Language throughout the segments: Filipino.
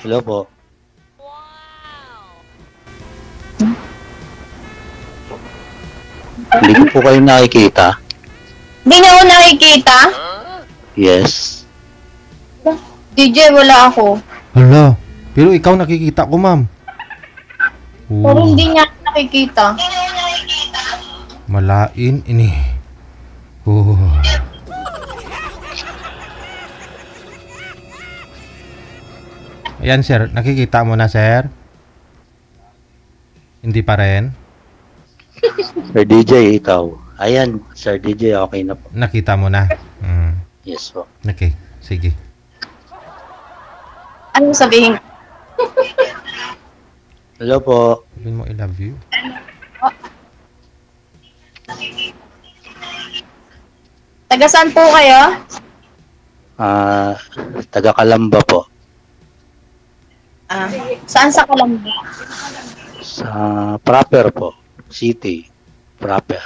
Hello po. Hindi ko po kayo nakikita. Hindi niya ako nakikita? Yes. DJ, wala ako. Hala. Pero ikaw nakikita ko, ma'am. Pero hindi niya ako nakikita. Malain ini. Oh. Ayan, sir. Nakikita mo na, sir? Hindi pa rin? Sir DJ, ikaw. Ayan, Sir DJ, okay na po. Nakita mo na? Yes po. Okay. Sige. Ano sabihin? Hello po. Sabihin mo, I love you. Taga saan po kayo? Taga Calamba po. Saan sa Calamba? Sa proper po. City. Proper.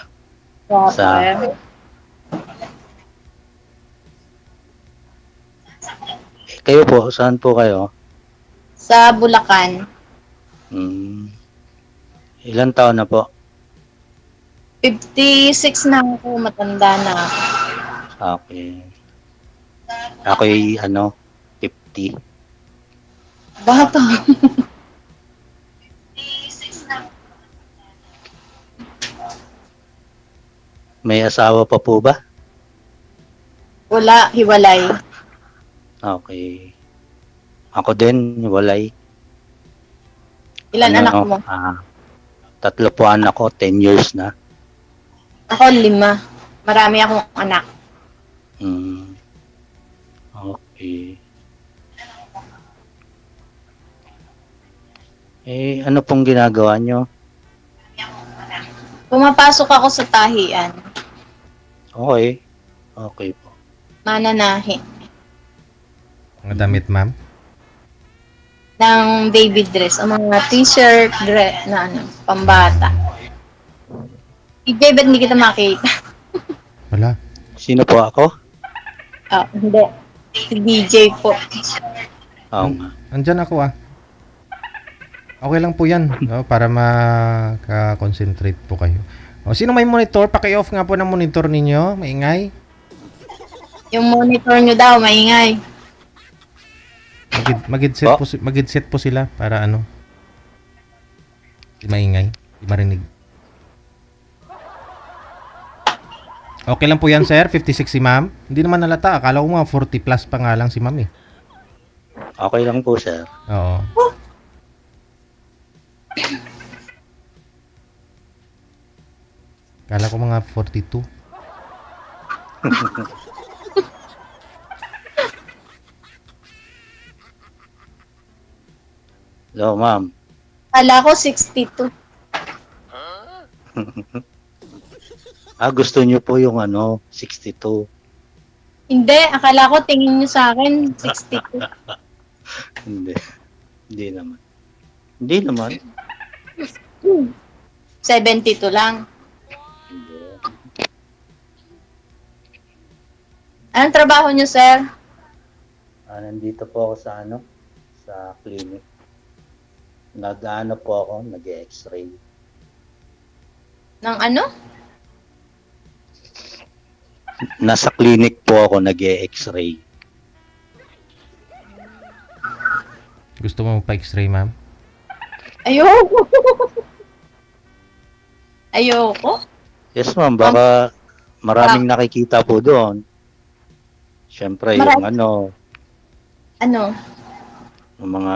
Kayo po, saan po kayo? Sa Bulacan. Ilan taon na po? 56 na ako, matanda na ako. Okay. Ako'y 50. Bata. May asawa pa po ba? Wala, hiwalay. Okay. Ako din, walay. Ilan anak mo? 3 po anak ko, 10 years na. Ako 5. Marami akong anak. Okay. Ano pong ginagawa nyo? Pumapasok ako sa tahian. Okay. Okay po. Mananahi. Mga damit, ma'am? Ng baby dress. O mga t-shirt, dress, na pambata. DJ, ba't hindi kita makita? Wala. Sino po ako? Hindi. Si DJ po. Oo nga. Andyan ako, Okay lang po yan, no? Para maka-concentrate po kayo. Sino may monitor? Paki-off nga po ng monitor ninyo. Maingay. Yung monitor nyo daw, maingay. Mag-headset po sila para di maingay, di marinig. Okay lang po yan, sir. 56 si ma'am. Hindi naman nalata. Akala ko mga 40 plus pa nga lang si ma'am eh. Okay lang po, sir. Oo. Akala ko mga 42. Hello, ma'am. Kala ko 62. Gusto niyo po yung 62. Hindi, akala ko tingin nyo sa akin 62. Hindi. Hindi naman. Hindi naman. 72 lang. Anong trabaho nyo, sir? Nandito po ako sa sa clinic. Po ako, nag-x-ray. Ng ano? Nasa clinic po ako, nag-x-ray. Gusto mo pa-x-ray, ma'am? Ayoko. Ayoko? Yes, ma'am. Baka maraming nakikita po doon. Siyempre, yung Ano? yung mga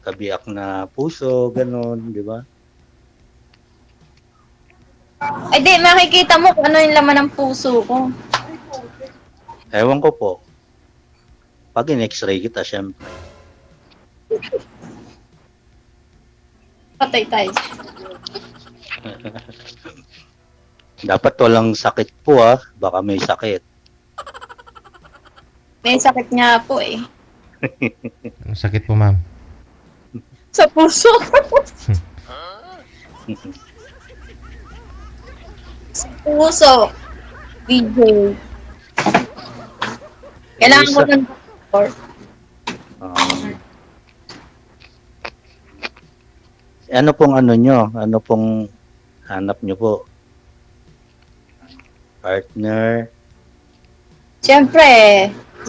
kabiyak na puso, gano'n, di ba? Ay di, makikita mo kung ano yung laman ng puso ko. Ewan ko po. Pag in-x-ray kita, siyempre. Patay tayo. Dapat walang sakit po, baka may sakit. May sakit nga po eh. Ang sakit po, ma'am. Sa puso. Sa puso. DJ. Kailangan ko ng doctor. Ano pong ano nyo? Ano pong hanap nyo po? Partner? Siyempre,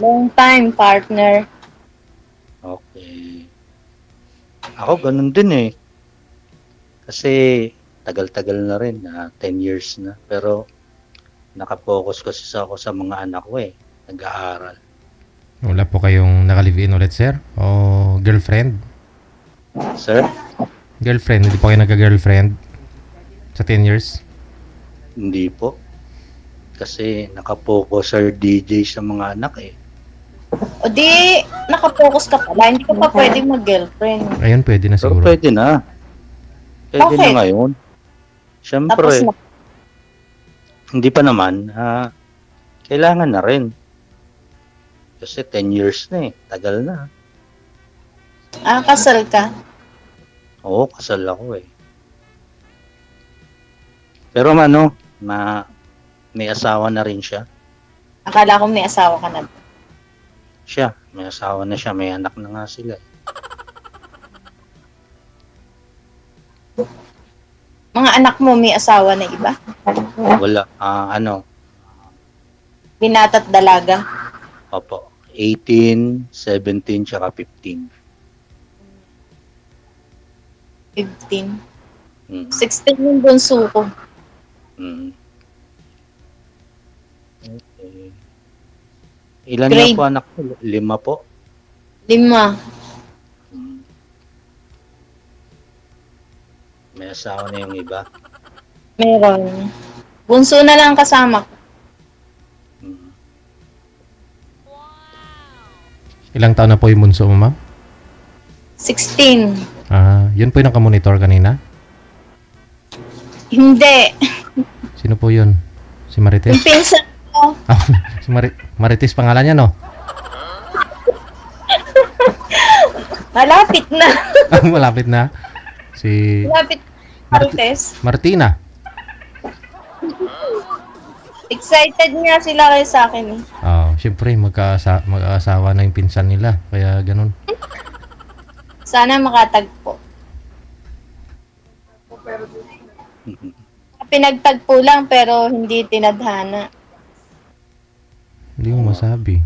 long time partner. Okay. Ako ganun din eh. Kasi tagal-tagal na rin, 10 years na. Pero nakapokus kasi ako sa mga anak ko eh. Nag-aaral. Wala po kayong naka-live-in ulit, sir? O girlfriend? Sir? Girlfriend, hindi po kayo nagka-girlfriend sa 10 years? Hindi po. Kasi nakapokus Sir DJ sa mga anak eh. O di, nakapokus ka pala. Hindi ka pa pwedeng mag-girlfriend. Ayun, pwede na Pero siguro. pwede na. Pwede Bakit? na ngayon. Tapos Siyempre, na. hindi pa naman. Kailangan na rin. Kasi 10 years na eh. Tagal na. Kasal ka. Oo, kasal ako eh. Pero ano, may asawa na rin siya. Akala ko may asawa ka na. Siya, may asawa na siya. May anak na nga sila. Mga anak mo may asawa na iba? Wala. Binata't dalaga? Opo. 18, 17, tsaka 15. 15. Mm. 16 yung bunso ko. Mm. Okay. Ilan Grade. na po anak ko? 5 po? 5. Mm. May asawa na yung iba. Meron. Bunso na lang kasama ko. Mm. Ilang taon na po yung bunso mo, ma'am? 16. Yun po yung nakamonitor kanina? Hindi. Sino po yun? Si Marites? Yung pinsan ko. Si Marites pangalan niya, no? Malapit na. Malapit na. Si Malapit na. Martes. Martina. Excited nga sila kayo sa akin eh. Siyempre, mag-aasawa na yung pinsan nila. Kaya ganun. Sana makatagpo. Pinagtagpo lang pero hindi tinadhana. Hindi mo masabi.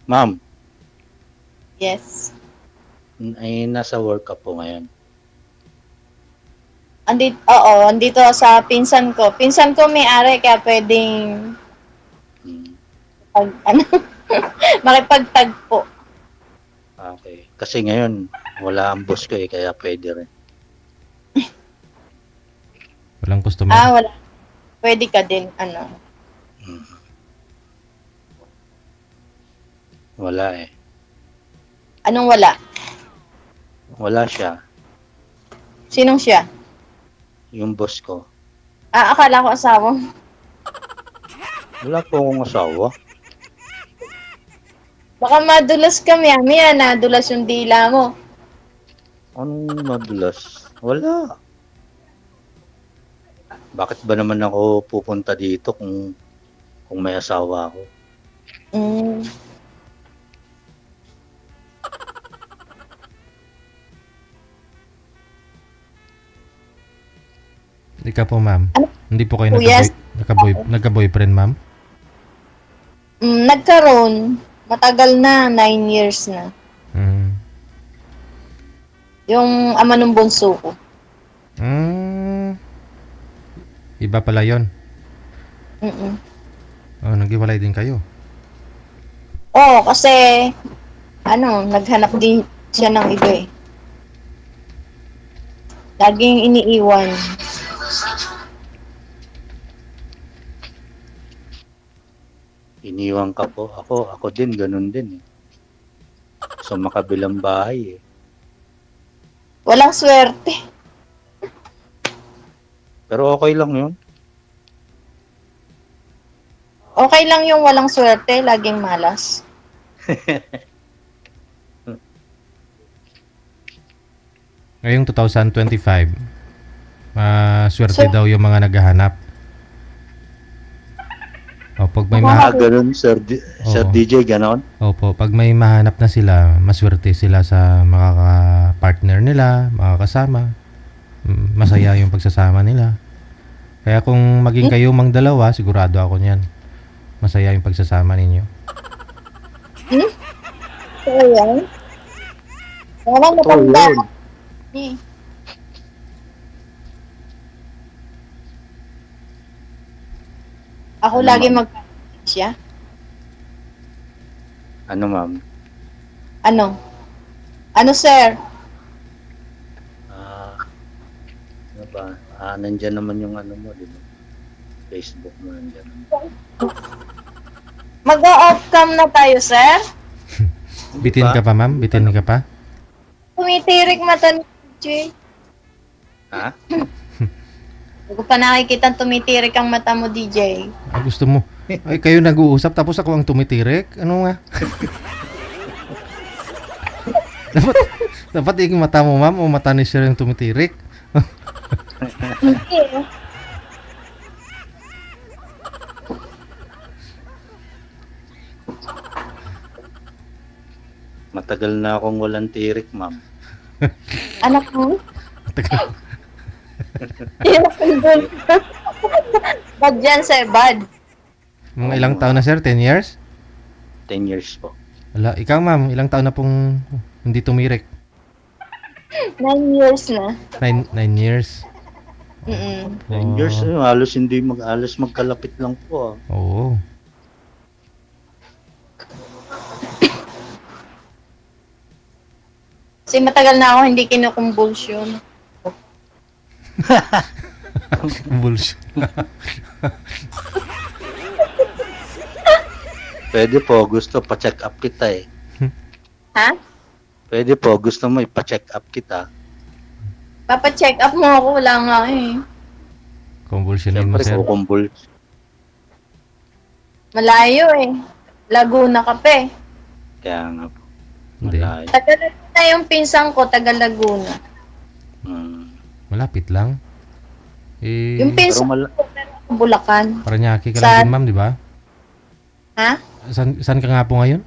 Ma'am, Yes. ay nasa work ka po ngayon. Andito sa pinsan ko. Pinsan ko may-ari kaya pwedeng makipagtagpo. Okay. Kasi ngayon, wala ang boss ko eh, kaya pwede rin. Walang customer. Wala. Pwede ka din, Wala eh. Anong wala? Wala siya. Sinong siya? Yung boss ko. Akala ko asawa. Wala po akong asawa. Baka madulas ka, maya nadulas yung dila mo. Anong madulas? Wala. Bakit ba naman ako pupunta dito kung may asawa ako? Hindi ka po, ma'am. Hindi po kayo Yes. nagka-boyfriend, ma'am? Nagkaroon. Matagal na, 9 years na. Yung ama ng bunso ko. Iba pala yun. Mm-mm. Naghiwalay din kayo. Kasi naghanap din siya ng iba eh. Laging iniiwan. Iniwan ka po. Ako din, ganun din eh. Sa makabilang bahay eh. Walang swerte. Pero okay lang yun. Okay lang yung walang swerte, laging malas. Ngayong 2025, swerte daw yung mga naghahanap. O, pag may Ganun, Sir Oo. DJ, ganon. Opo, pag may mahanap na sila, maswerte sila sa makaka-partner nila, makakasama. Masaya yung pagsasama nila. Kaya kung maging kayo mang dalawa, sigurado ako niyan. Masaya yung pagsasama ninyo. So, yan. Wala Totoo matanda. yun. Eh. Ako Ano, lagi ma'am? siya. Ano, ma'am? Ano? Ano, sir? Ano ba? Nandyan naman yung ano mo, di ba? Facebook mo nandyan. Mag-off cam na tayo, sir? Bitin ka pa, ma'am? Bitin ka pa? Tumitirik mata ni DJ. Ha? Hindi ko pa nakikita tumitirik ang mata mo, DJ. Gusto mo? Ay, kayo nag-uusap tapos ako ang tumitirik? Ano nga? dapat yung mata mo, ma'am, o mata ni sir yung tumitirik? Hindi. Matagal na akong walang tirik, ma'am. Anak mo? Tagal. Bad yan, sir. Bad. Mga ilang taon na, sir? 10 years? 10 years po. Wala. Ikaw, ma'am, ilang taon na pong hindi tumirik? 9 years na. 9 years. 10 years, halos halos magkalapit lang po. Oo. Kasi matagal na ako hindi kinukumbulsyon. Bullshit. Pwede po, gusto pa-check up kita eh. Ha? Pwede po, gusto mo ipa-check up kita. Papa-check up mo ako. Wala nga eh. Convulsionin mo, Siyempre, sir. kukumbul. Malayo eh. Laguna ka pa eh. Kaya nga po. Hindi. Malayo. Taga Laguna yung pinsang ko, taga Laguna. Malapit lang. Eh, Yung pinsang Pero ko, pero Bulacan. Paranaque ka Sa- lang din, ma'am, di ba? Ha? Saan ka nga po ngayon?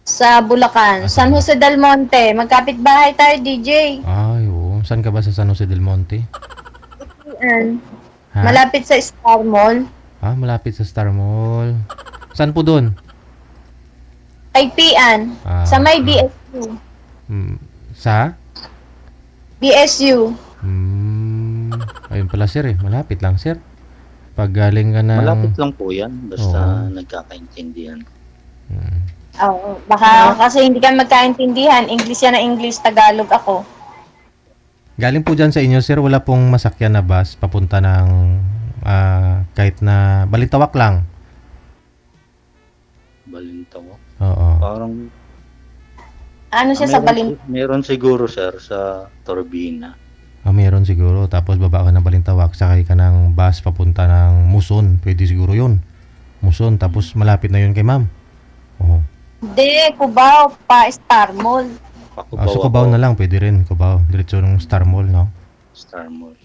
Sa Bulacan. San Jose del Monte. Magkapit bahay tayo, DJ. Ay, oo. Saan ka ba sa San Jose del Monte? Yan. Ha? Malapit sa Star Mall. Malapit sa Star Mall. Saan po doon? Kay Pian. Ah, Sa may BSU. Sa? BSU. Ayun pala, sir, eh. Malapit lang, sir. Pag galing ka ng... Malapit lang po yan. Basta Oo. nagkakaintindihan. Oo. Baka kasi hindi ka magkaintindihan. English yan na English, Tagalog ako. Galing po dyan sa inyo, sir, wala pong masakyan na bus papunta ng kahit na Balintawak lang. Balintaw. Oo. Parang Ano siya sa Balin? meron siguro, sir, sa Torbina. Meron siguro. Tapos baba ka ng Balintawak, sakay ka ng bus papunta ng Muson. Pwede siguro yun. Muson. Tapos malapit na yun kay ma'am. Oo. Hindi, Cubao, pa Star Mall. Pakubaw So, Cubao ako, na lang. Pwede rin. Cubao. Diretso ng Star Mall, no? Star Mall.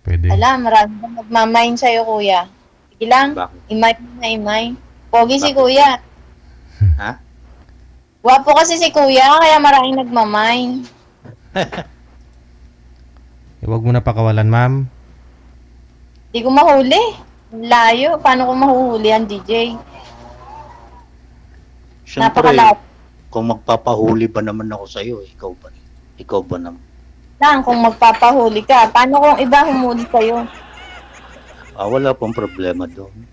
Pwede. Alam, marami na magmamain sa'yo, kuya. Sige lang, Bakit? imay na imay. Pogi si Bakit? kuya. Ha? Wapo kasi si kuya, kaya maraming nagmamain. Huwag mo na pakawalan, ma'am. Di ko mahuli. Layo, paano ko mahuhuli ang DJ? Siyempre, Napakalayo kung magpapahuli ba naman ako sa'yo, ikaw ba? Ikaw ba naman? lang kung magpapahuli ka. Paano kung iba humuli sa'yo? Wala pong problema doon.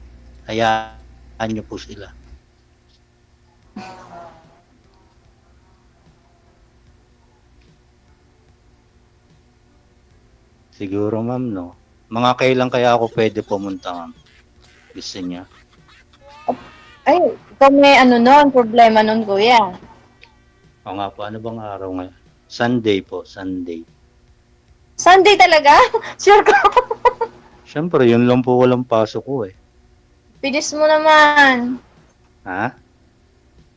Hayaan niyo po sila. Siguro, ma'am, no? Mga kailan kaya ako pwede pumunta, ma'am? Gusto niya. Ay, ikaw may ano nun, problema nun, kuya. O nga po, ano bang araw ngayon? Sunday po, Sunday. Sunday talaga? Sure ka? Siyempre, yun lang po walang pasok ko eh. Bilis mo naman. Ha?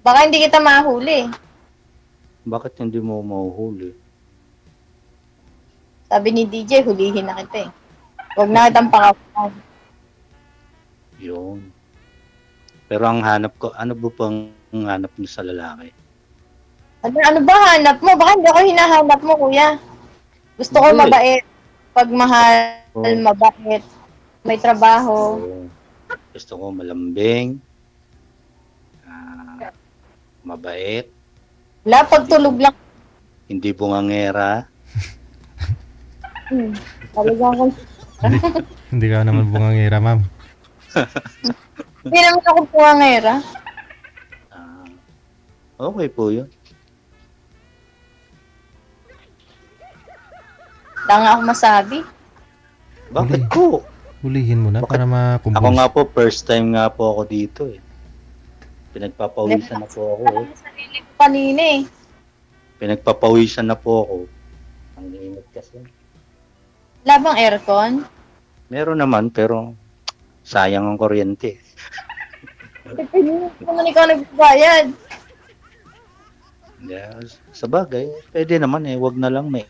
Baka hindi kita mahuli. Bakit hindi mo mahuhuli? Sabi ni DJ, hulihin na kita eh. Huwag na kitang pakapan. Yun. Pero ang hanap ko, ano ba pang hanap mo sa lalaki? Ano ba hanap mo? Baka hindi ako hinahanap mo, kuya. Gusto ko Hindi. mabait. Pag mahal, Oh. mabait. May trabaho. So, gusto ko malambing, mabait, Wala, pagtulog lang. hindi bungangera. Talagang kung Hindi ka naman bungangira, ma'am. hindi naman ako pumangera. Ah, okay po yun. Wala nga ako masabi. Bakit Huli. po? Hulihin mo na Bakit? para Ako makumbulsyon. nga po, first time nga po ako dito eh. Pinagpapawisan na po ako eh. Ang sarili ko kanina eh. Pinagpapawisan na po ako. Ang init kasi. Wala bang aircon? Meron naman pero sayang ang kuryente. Hindi naman ikaw nagbabayad. Yeah, sa bagay, pwede naman eh. Wag na lang may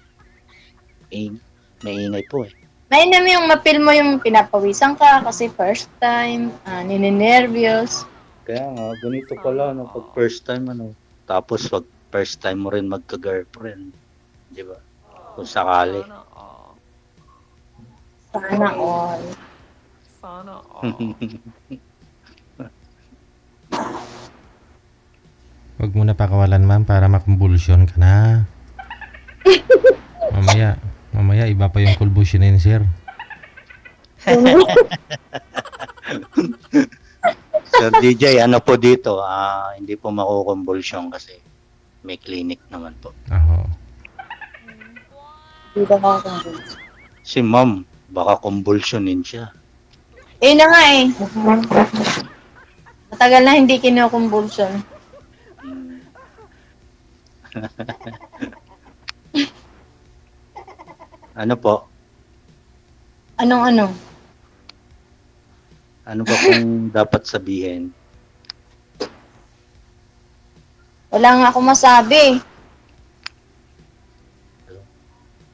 ingay po eh. May naman yung mapil mo yung pinapawisan ka kasi first time, nininervyos. Kaya nga, ganito pala no, pag first time ano. Tapos wag first time mo rin magka-girlfriend. Di ba? Kung sakali. Sana all. Sana all. Huwag mo na pakawalan, ma'am, para makumbulsyon ka na. Mamaya iba pa yung kulbusyonin, sir. Sir DJ, ano po dito? Hindi po makukumbulsyon kasi may clinic naman po. Oo. Dito ako kung Si ma'am, baka kumbulsyonin siya. eh na nga eh. Matagal na hindi kinukumbulsyon. Ano po? Anong ano? Ano ba kung dapat sabihin? Wala nga ako masabi.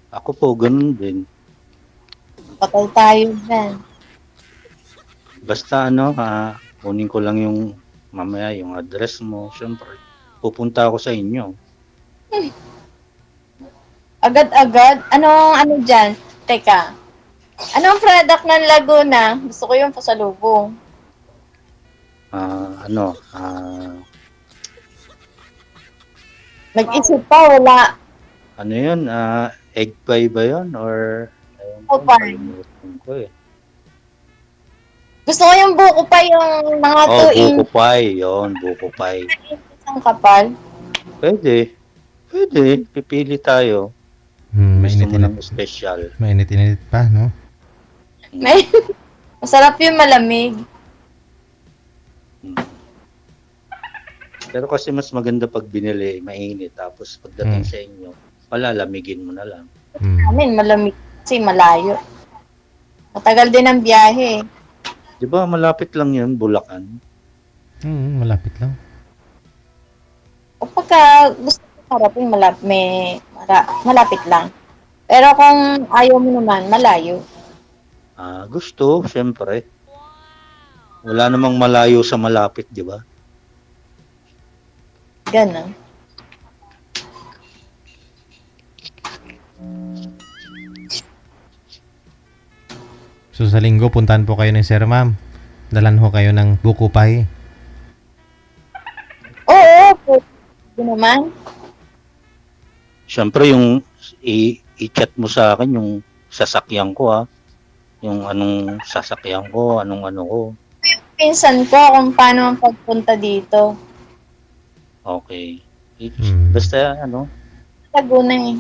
Ako po, ganun din. Patay tayo dyan. Basta ano, kunin ko lang yung mamaya yung address mo. Siyempre, pupunta ako sa inyo. Agad-agad? Ano dyan? Teka. Anong product ng Laguna? Gusto ko yung pasalubong. Nag-isip pa, wala. Ano yun? Egg pie ba yun? Or, ayun Buko pie. kalimutan ko eh. Gusto ko yung buko pa, yung mga Oh, 2 buko pie. Yun, buko pie. ang kapal. Pwede. Pwede. Pipili tayo. Gusto mo ng special. Mainit-init pa, no? May, masarap yung malamig. Pero kasi mas maganda pag binili, mainit. Tapos pagdating sa inyo, palalamigin mo na lang. Amin, malamig kasi malayo. Matagal din ang biyahe. Di ba malapit lang yun, Bulacan? Malapit lang. O pagka gusto ko harapin, malapit lang. Pero kung ayaw mo naman, malayo. Gusto, syempre. Wala namang malayo sa malapit, di ba? Ganun. So sa linggo, puntahan po kayo ni Sir, ma'am. Dalan ho kayo ng buko pie. Oo, pwede naman. Syempre, yung i-chat mo sa akin yung sasakyan ko, yung anong sasakyan ko, anong ano ko. Pinsan ko kung paano ang pagpunta dito. Okay. Basta ano, Laguna eh.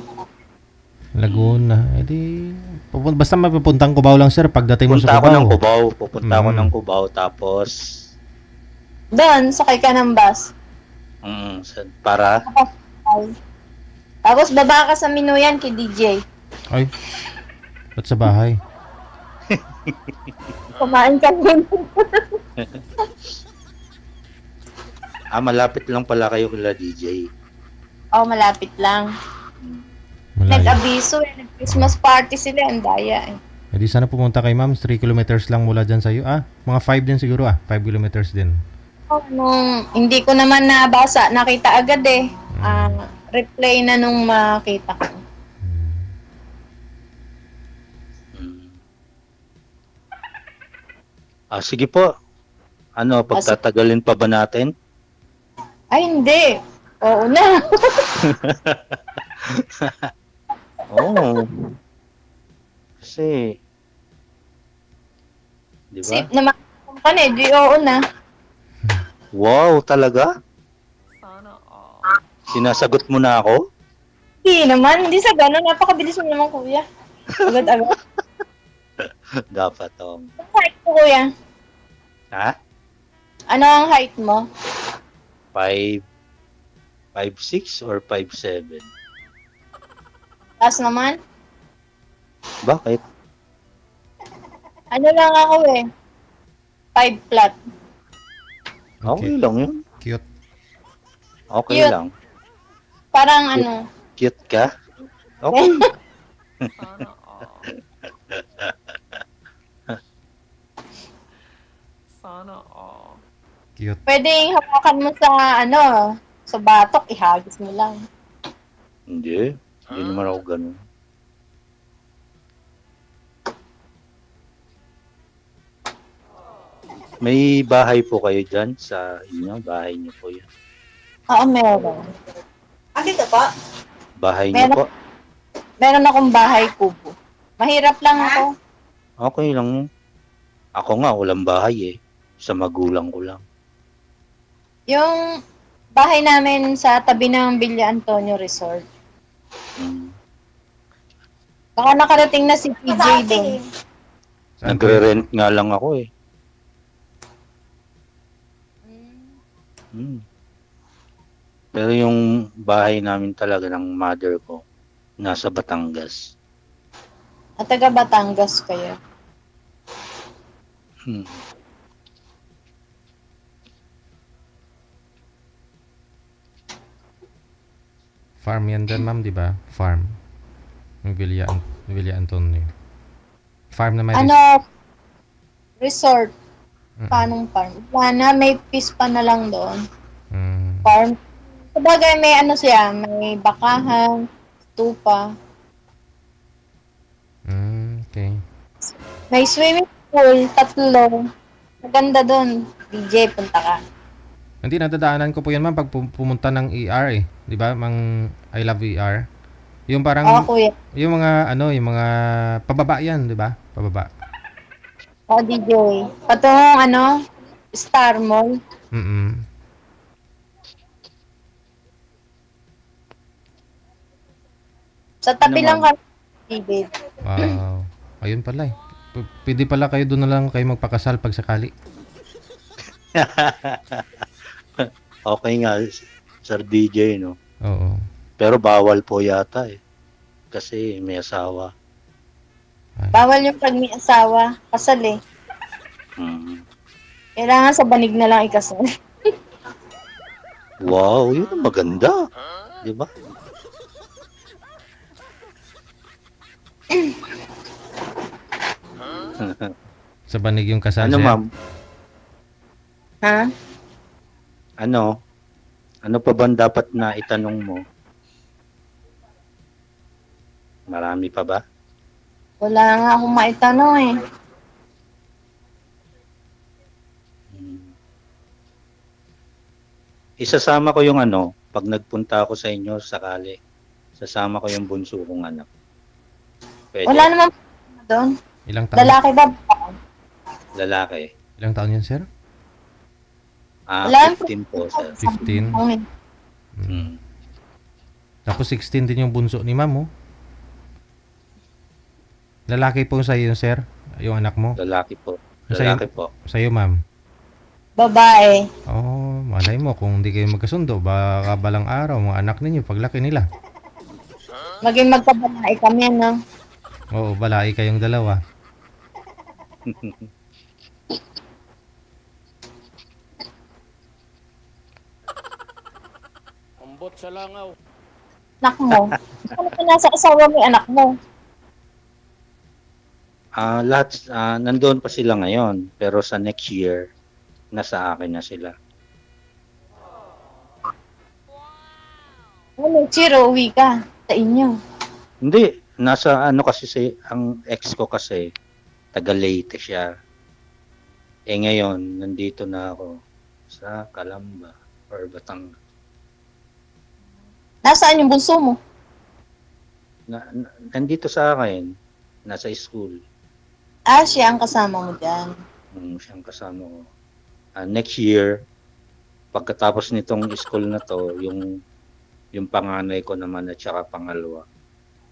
Laguna. Basta mapupuntang Cubao lang, sir, pagdating mo punta sa ako Cubao. ng Cubao. Pupunta ako ng Cubao, tapos Doon, sakay ka ng bus. para Tapos baba ka sa Minuyan kay DJ. Ay, ba't sa bahay? Kumain ka din. malapit lang pala kayo kila DJ. Oh, malapit lang. Malayo. Nag-abiso eh. Nag-Christmas party sila. Ang daya eh. Eh di sana pumunta kay ma'am. 3 kilometers lang mula dyan sa'yo. Mga 5 din siguro 5 kilometers din. Nung hindi ko naman nabasa, nakita agad eh. Replay na nung makita ko. Mm. Sige po. Ano, pagtatagalin pa ba natin? Ay, hindi. Oo na. Oo. Kasi, di ba? Sip naman ka na, di oo na. Wow, talaga? Sana all. Sinasagot mo na ako? Hindi naman, hindi sa gano'n. Napakabilis mo naman, kuya. Agad-agad. Dapat, oh. Anong height mo, kuya? Ha? Ano ang height mo? 5'6" or 5'7"? Taas naman? Bakit? Ano lang ako eh. 5 flat. Okay lang yun. Cute. Okay Cute. lang. Parang Cute. ano. Cute ka? Okay. Sana all. Sana all. Cute. Pwedeng hawakan mo sa ano, sa batok, ihagis mo lang. Hindi. Hindi naman ako ganun. May bahay po kayo dyan sa inyo? Bahay niyo po yan. Oo, meron. Dito pa? Bahay niyo po? Meron akong bahay kubo. Mahirap lang ako. Okay lang yun. Ako nga, walang bahay eh. Sa magulang ko lang. Yung bahay namin sa tabi ng Villa Antonio Resort. Mm. Baka nakarating na si PJ doon. Saan po yun? Nagre-rent nga lang ako eh. Mm. Pero yung bahay namin talaga ng mother ko, nasa Batangas. At taga Batangas kayo. Hmm. Farm yan dyan, ma'am, di ba? Farm. Yung Villa Antonio. Farm na may Ano, resort. Mm-mm. Paanong farm? Wala na, may pispa na lang doon. Mm. Farm. Sabagay, may ano siya, may bakahan, stupa. Okay. May swimming pool, 3. Maganda doon. DJ, punta ka. Hindi, nadadaanan ko po yan, ma'am, pag pumunta ng ER eh. Di ba? I love ER. Yung parang, Oo, kuya. yung mga pababa yan, di ba? Pababa. Oo, DJ. Patungong ano, Star Mall. Mm-mm. Sa tabi Ano, lang ma'am? kami, David. Wow. Ayun pala eh. Pwede pala kayo doon na lang kayo magpakasal pag sakali. Okay nga, Sir DJ, no? Oo. Pero bawal po yata eh. Kasi may asawa. Bawal yung pag may asawa. Kasal eh. Mm. Kailangan sa banig na lang ikasal. Wow, yun ang maganda. Di ba? Sa banig yung kasal Ano, siya. ma'am? Ha? Ano? Ano pa ba dapat na itanong mo? Marami pa ba? Wala nga akong maitanong eh. Hmm. Isasama ko yung ano, pag nagpunta ako sa inyo sakali. Sasama ko yung bunso kong anak. Pwede? Wala naman doon. Ilang taon? Lalaki ba? Lalaki. Ilang taon yan, sir? Wala. 15 po, sir. 15. Hmm. Tapos 16 din yung bunso ni ma'am, oh. Lalaki po sa'yo, sir? Yung anak mo? Lalaki po. Sa'yo, Lalaki po. sa'yo, ma'am? Babae. Oh, malay mo kung hindi kayo magkasundo, baka balang araw, mga anak ninyo, paglaki nila. Maging magkabalai kami, no? Oo, balai kayong dalawa. Ambot sa langaw. Anak mo. Ano ka nasa asawa mo yung anak mo? Lahat, nandoon pa sila ngayon. Pero sa next year, nasa akin na sila. Next year, uwi ka sa inyo. Hindi, nasa ano kasi ang ex ko kasi, taga Leyte siya. Ngayon, nandito na ako sa Calamba or Batangas. Nasaan yung bunso mo? Nandito sa akin, nasa school. Siya ang kasama mo dyan. Siyang kasama ko. Next year, pagkatapos nitong school na to, yung panganay ko naman at saka pangalawa,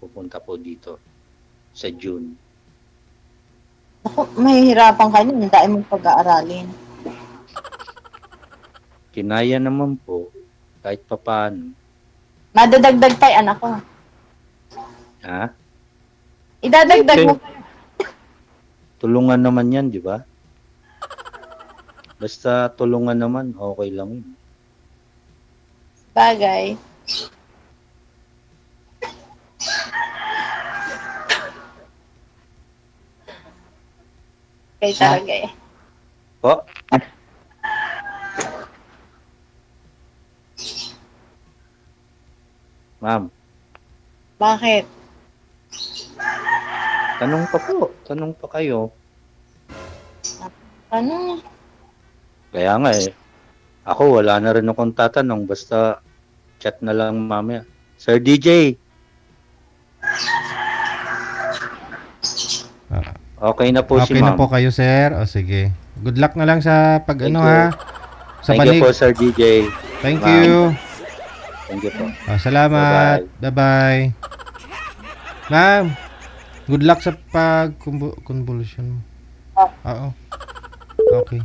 pupunta po dito sa June. Ako, mahihirapan ka niyan. Dahil mong pag-aaralin. Kinaya naman po, kahit papaano. Madadagdag pa yung anak ko. Ha? Idadagdag mo. Tulungan naman yan, di ba? Basta tulungan naman, okay lang yun. Bagay. Kaya talaga eh. Po? Ma'am, Bakit? tanong pa po. Tanong pa kayo. Ano? Kaya nga eh. Ako, wala na rin akong tatanong. Basta chat na lang mamaya. Sir DJ, okay na po si Okay na ma'am. po kayo, sir. O sige. Good luck na lang sa pag Thank ano you. ha. Sa Thank you panig. po, Sir DJ. Thank Ma'am. you. Thank you po. Salamat. Bye-bye. Ma'am, good luck sa pag-convolution mo. Oo. Okay.